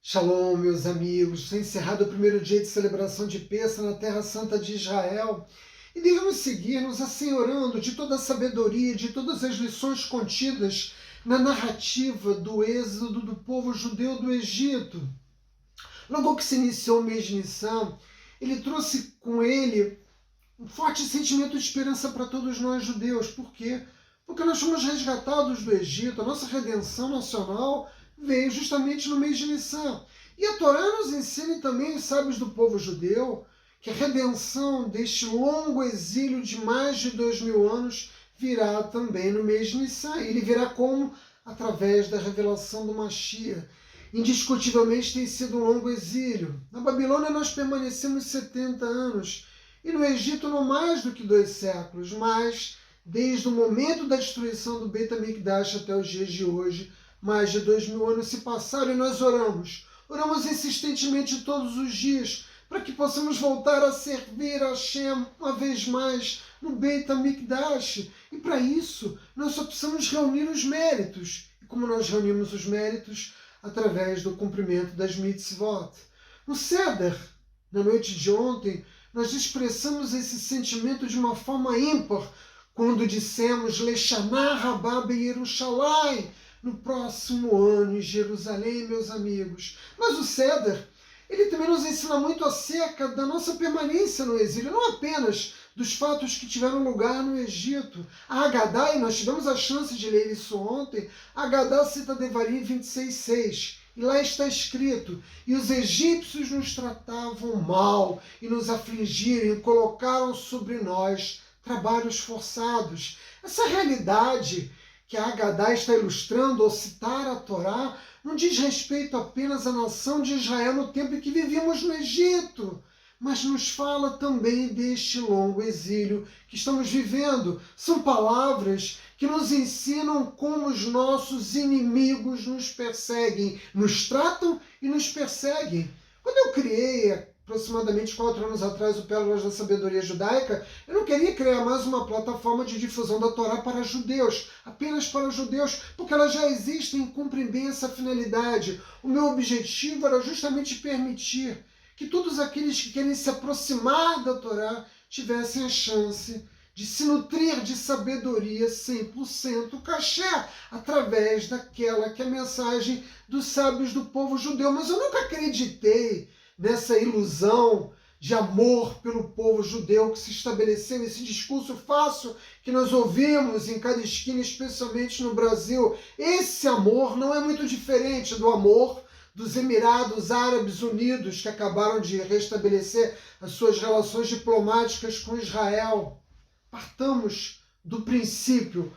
Shalom, meus amigos. Foi encerrado o primeiro dia de celebração de Pêssah na Terra Santa de Israel. E devemos seguir nos assenhorando de toda a sabedoria, de todas as lições contidas na narrativa do êxodo do povo judeu do Egito. Logo que se iniciou o mês de Nissan, ele trouxe com ele um forte sentimento de esperança para todos nós judeus. Por quê? Porque nós fomos resgatados do Egito, a nossa redenção nacional veio justamente no mês de Nissan. E a Torá nos ensina também, os sábios do povo judeu, que a redenção deste longo exílio de mais de 2000 anos virá também no mês de Nissan. Ele virá como? Através da revelação do Mashiach. Indiscutivelmente tem sido um longo exílio. Na Babilônia nós permanecemos 70 anos, e no Egito não mais do que 2 séculos, mas desde o momento da destruição do Beit HaMikdash até os dias de hoje, mais de 2000 anos se passaram e nós oramos insistentemente todos os dias, para que possamos voltar a servir a Hashem uma vez mais no Beit HaMikdash. E para isso, nós só precisamos reunir os méritos. E como nós reunimos os méritos? Através do cumprimento das mitzvot. No Seder, na noite de ontem, nós expressamos esse sentimento de uma forma ímpar, quando dissemos Leshanah Rabá Beyerushalayim, no próximo ano em Jerusalém, meus amigos. Mas o Seder, ele também nos ensina muito acerca da nossa permanência no exílio, não apenas dos fatos que tiveram lugar no Egito. A Haggadah, e nós tivemos a chance de ler isso ontem, a Haggadah cita Devarim 26:6. E lá está escrito: e os egípcios nos tratavam mal, e nos afligiram, e colocaram sobre nós trabalhos forçados. Essa realidade que a Haggadah está ilustrando, ao citar a Torá, não diz respeito apenas à nação de Israel no tempo em que vivíamos no Egito, mas nos fala também deste longo exílio que estamos vivendo. São palavras que nos ensinam como os nossos inimigos nos perseguem, nos tratam e nos perseguem. Quando eu criei, aproximadamente 4 anos atrás, o Pérolas da Sabedoria Judaica, eu não queria criar mais uma plataforma de difusão da Torá para judeus, apenas para judeus, porque elas já existem e cumprem bem essa finalidade. O meu objetivo era justamente permitir que todos aqueles que querem se aproximar da Torá tivessem a chance de se nutrir de sabedoria 100% caché, através daquela que é a mensagem dos sábios do povo judeu. Mas eu nunca acreditei nessa ilusão de amor pelo povo judeu que se estabeleceu, esse discurso fácil que nós ouvimos em cada esquina, especialmente no Brasil. Esse amor não é muito diferente do amor dos Emirados Árabes Unidos, que acabaram de restabelecer as suas relações diplomáticas com Israel. Partamos do princípio,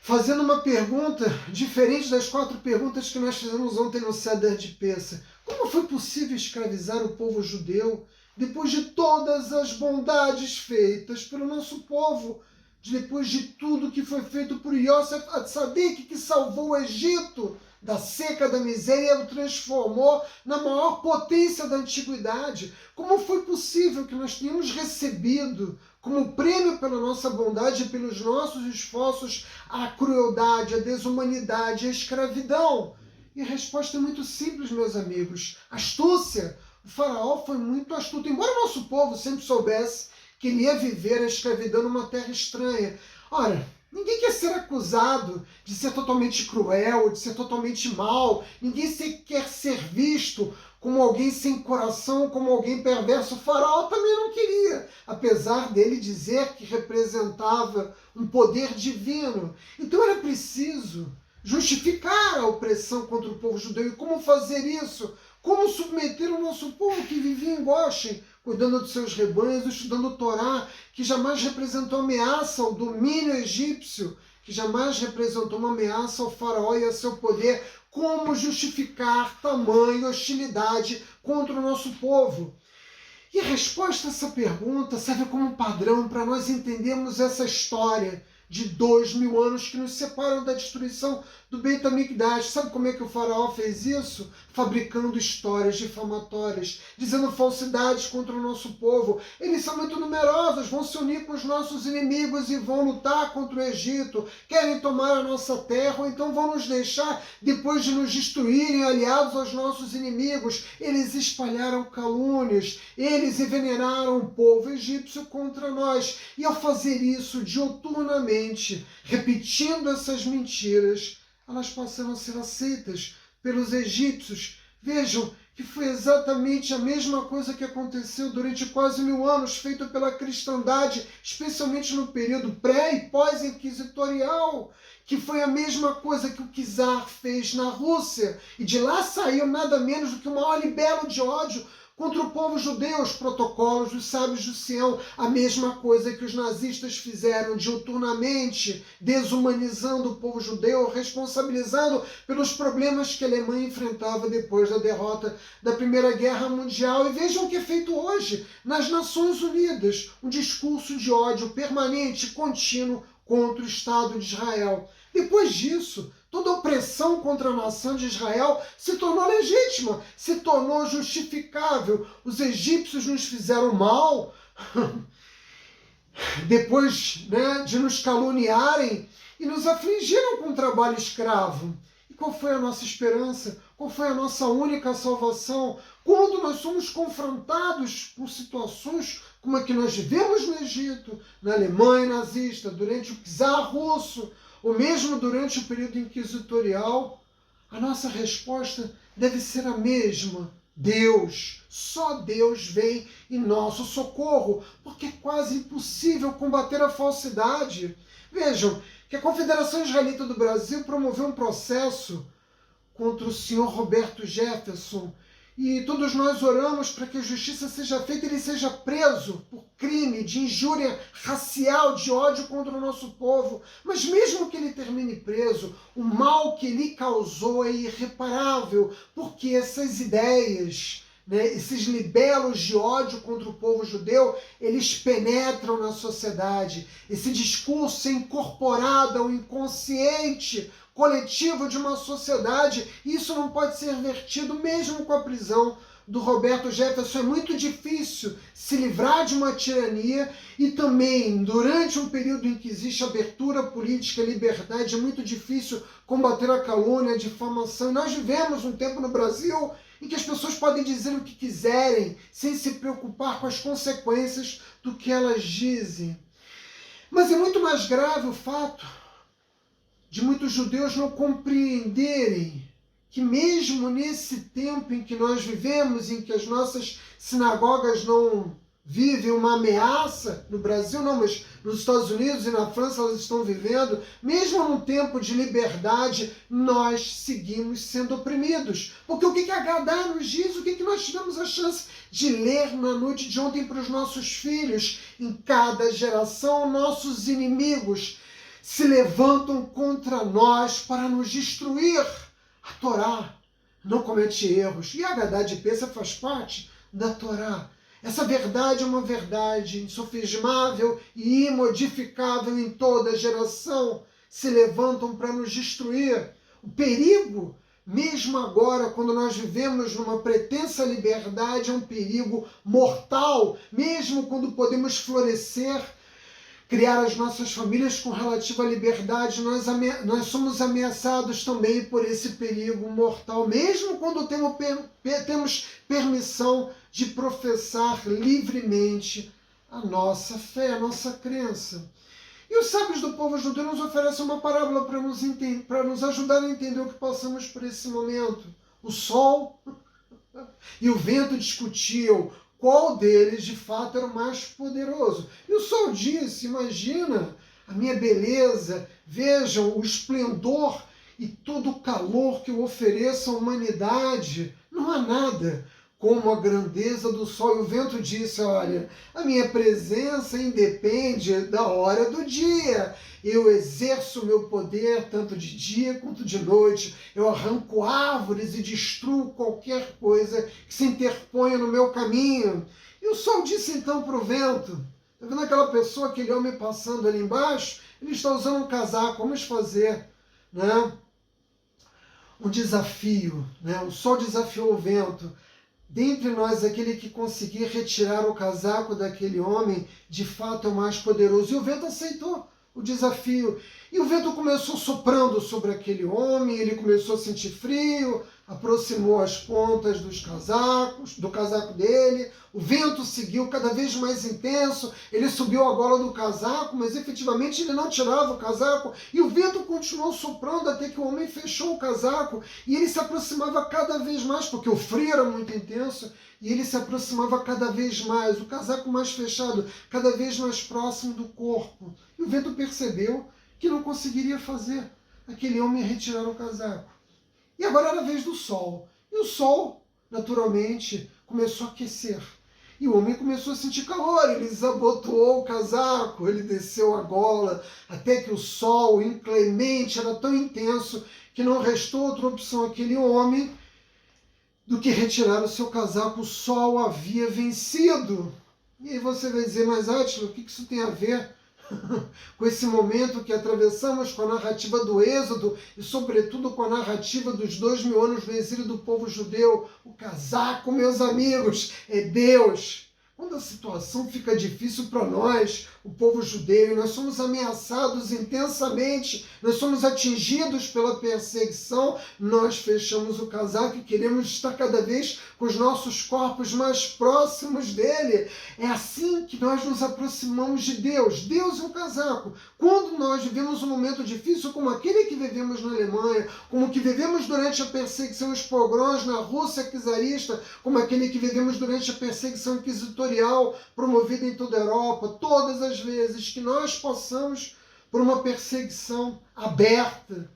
fazendo uma pergunta diferente das 4 perguntas que nós fizemos ontem no Seder de Pêssah. Como foi possível escravizar o povo judeu depois de todas as bondades feitas pelo nosso povo? Depois de tudo que foi feito por Yosef Atzadik, que salvou o Egito da seca, da miséria, e o transformou na maior potência da antiguidade. Como foi possível que nós tenhamos recebido como prêmio pela nossa bondade e pelos nossos esforços a crueldade, a desumanidade, a escravidão? E a resposta é muito simples, meus amigos. Astúcia. O faraó foi muito astuto. Embora o nosso povo sempre soubesse que ele ia viver a escravidão numa terra estranha. Ora, ninguém quer ser acusado de ser totalmente cruel, de ser totalmente mau. Ninguém quer ser visto como alguém sem coração, como alguém perverso. O faraó também não queria, apesar dele dizer que representava um poder divino. Então era preciso justificar a opressão contra o povo judeu. E como fazer isso? Como submeter o nosso povo que vivia em Goshen, cuidando dos seus rebanhos, estudando o Torá, que jamais representou ameaça ao domínio egípcio, que jamais representou uma ameaça ao faraó e a seu poder. Como justificar tamanha hostilidade contra o nosso povo? E a resposta a essa pergunta serve como padrão para nós entendermos essa história de 2000 anos que nos separam da destruição do Beit HaMikdash. Sabe como é que o faraó fez isso? Fabricando histórias difamatórias, dizendo falsidades contra o nosso povo. Eles são muito numerosos, vão se unir com os nossos inimigos e vão lutar contra o Egito, querem tomar a nossa terra, ou então vão nos deixar depois de nos destruírem, aliados aos nossos inimigos. Eles espalharam calúnias, eles envenenaram o povo egípcio contra nós. E ao fazer isso diuturnamente, repetindo essas mentiras, elas passaram a ser aceitas pelos egípcios. Vejam que foi exatamente a mesma coisa que aconteceu durante quase 1000 anos, feito pela cristandade, especialmente no período pré- e pós-inquisitorial, que foi a mesma coisa que o czar fez na Rússia. E de lá saiu nada menos do que o maior libelo de ódio contra o povo judeu, os protocolos dos sábios do Sião, a mesma coisa que os nazistas fizeram diuturnamente, desumanizando o povo judeu, responsabilizando pelos problemas que a Alemanha enfrentava depois da derrota da Primeira Guerra Mundial. E vejam o que é feito hoje nas Nações Unidas, um discurso de ódio permanente, contínuo contra o Estado de Israel. Depois disso, toda opressão contra a nação de Israel se tornou legítima, se tornou justificável. Os egípcios nos fizeram mal, depois, de nos caluniarem e nos afligiram com o trabalho escravo. E qual foi a nossa esperança? Qual foi a nossa única salvação? Quando nós somos confrontados com situações como a que nós vivemos no Egito, na Alemanha nazista, durante o czar russo, ou mesmo durante o período inquisitorial, a nossa resposta deve ser a mesma. Deus, só Deus vem em nosso socorro, porque é quase impossível combater a falsidade. Vejam que a Confederação Israelita do Brasil promoveu um processo contra o senhor Roberto Jefferson, e todos nós oramos para que a justiça seja feita e ele seja preso por crime de injúria racial, de ódio contra o nosso povo. Mas mesmo que ele termine preso, o mal que ele causou é irreparável, porque essas ideias, esses libelos de ódio contra o povo judeu, eles penetram na sociedade. Esse discurso é incorporado ao inconsciente coletivo de uma sociedade, e isso não pode ser vertido mesmo com a prisão do Roberto Jefferson. É muito difícil se livrar de uma tirania, e também durante um período em que existe abertura política e liberdade, é muito difícil combater a calúnia, a difamação. E nós vivemos um tempo no Brasil em que as pessoas podem dizer o que quiserem, sem se preocupar com as consequências do que elas dizem. Mas é muito mais grave o fato de muitos judeus não compreenderem que mesmo nesse tempo em que nós vivemos, em que as nossas sinagogas não vivem uma ameaça, no Brasil não, mas nos Estados Unidos e na França elas estão vivendo, mesmo num tempo de liberdade, nós seguimos sendo oprimidos. Porque o que a Agadá nos diz, o que nós tivemos a chance de ler na noite de ontem para os nossos filhos? Em cada geração, nossos inimigos se levantam contra nós para nos destruir. A Torá não comete erros, e a Agadá de Pêssah faz parte da Torá. Essa verdade é uma verdade insofismável e imodificável em toda geração. Se levantam para nos destruir. O perigo, mesmo agora, quando nós vivemos numa pretensa liberdade, é um perigo mortal. Mesmo quando podemos florescer, criar as nossas famílias com relativa liberdade, nós somos ameaçados também por esse perigo mortal, mesmo quando temos permissão de professar livremente a nossa fé, a nossa crença. E os sábios do povo judeu nos oferecem uma parábola para nos ajudar a entender o que passamos por esse momento. O sol e o vento discutiam qual deles de fato era o mais poderoso. E o sol disse: imagina a minha beleza, vejam o esplendor e todo o calor que eu ofereço à humanidade. Não há nada como a grandeza do sol. E o vento disse: olha, a minha presença independe da hora do dia. Eu exerço o meu poder tanto de dia quanto de noite. Eu arranco árvores e destruo qualquer coisa que se interponha no meu caminho. E o sol disse então para o vento: está vendo aquela pessoa, aquele homem passando ali embaixo? Ele está usando um casaco, vamos fazer, né, um desafio, né? O sol desafiou o vento. Dentre nós, aquele que conseguir retirar o casaco daquele homem, de fato é o mais poderoso. E o vento aceitou o desafio. E o vento começou soprando sobre aquele homem, ele começou a sentir frio, aproximou as pontas do casaco dele, o vento seguiu cada vez mais intenso, ele subiu a gola do casaco, mas efetivamente ele não tirava o casaco, e o vento continuou soprando até que o homem fechou o casaco, e ele se aproximava cada vez mais, porque o frio era muito intenso, e ele se aproximava cada vez mais, o casaco mais fechado, cada vez mais próximo do corpo. E o vento percebeu que não conseguiria fazer aquele homem retirar o casaco. E agora era a vez do sol. E o sol, naturalmente, começou a aquecer. E o homem começou a sentir calor, ele desabotoou o casaco, ele desceu a gola, até que o sol inclemente era tão intenso que não restou outra opção àquele homem do que retirar o seu casaco. O sol havia vencido. E aí você vai dizer, mas Átila, o que isso tem a ver com esse momento que atravessamos, com a narrativa do Êxodo e, sobretudo, com a narrativa dos 2000 anos do exílio do povo judeu? O casaco, meus amigos, é Deus. Quando a situação fica difícil para nós, o povo judeu, e nós somos ameaçados intensamente, nós somos atingidos pela perseguição, nós fechamos o casaco e queremos estar cada vez com os nossos corpos mais próximos dele. É assim que nós nos aproximamos de Deus. Deus é o casaco. Quando nós vivemos um momento difícil como aquele que vivemos na Alemanha, como o que vivemos durante a perseguição, os pogroms na Rússia czarista, como aquele que vivemos durante a perseguição inquisitorial promovida em toda a Europa, todas as vezes que nós passamos por uma perseguição aberta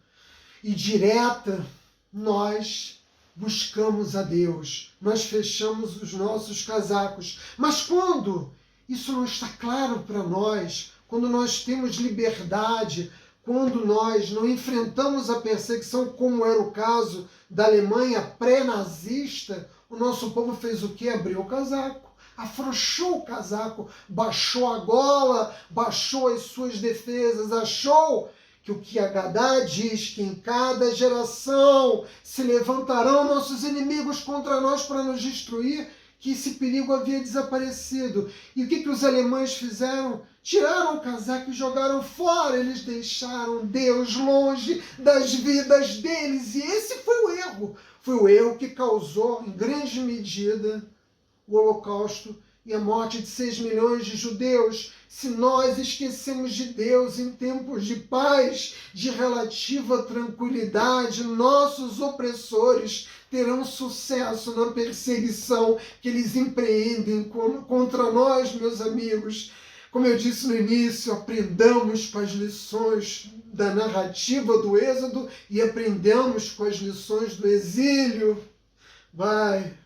e direta, nós buscamos a Deus, nós fechamos os nossos casacos. Mas quando isso não está claro para nós, quando nós temos liberdade, quando nós não enfrentamos a perseguição, como era o caso da Alemanha pré-nazista, o nosso povo fez o quê? Abriu o casaco, afrouxou o casaco, baixou a gola, baixou as suas defesas, achou que o que Agadá diz, que em cada geração se levantarão nossos inimigos contra nós para nos destruir, que esse perigo havia desaparecido. E o que os alemães fizeram? Tiraram o casaco e jogaram fora. Eles deixaram Deus longe das vidas deles. E esse foi o erro. Foi o erro que causou, em grande medida, o Holocausto e a morte de 6 milhões de judeus. Se nós esquecemos de Deus em tempos de paz, de relativa tranquilidade, nossos opressores terão sucesso na perseguição que eles empreendem contra nós, meus amigos. Como eu disse no início, aprendamos com as lições da narrativa do Êxodo e aprendamos com as lições do exílio. Vai!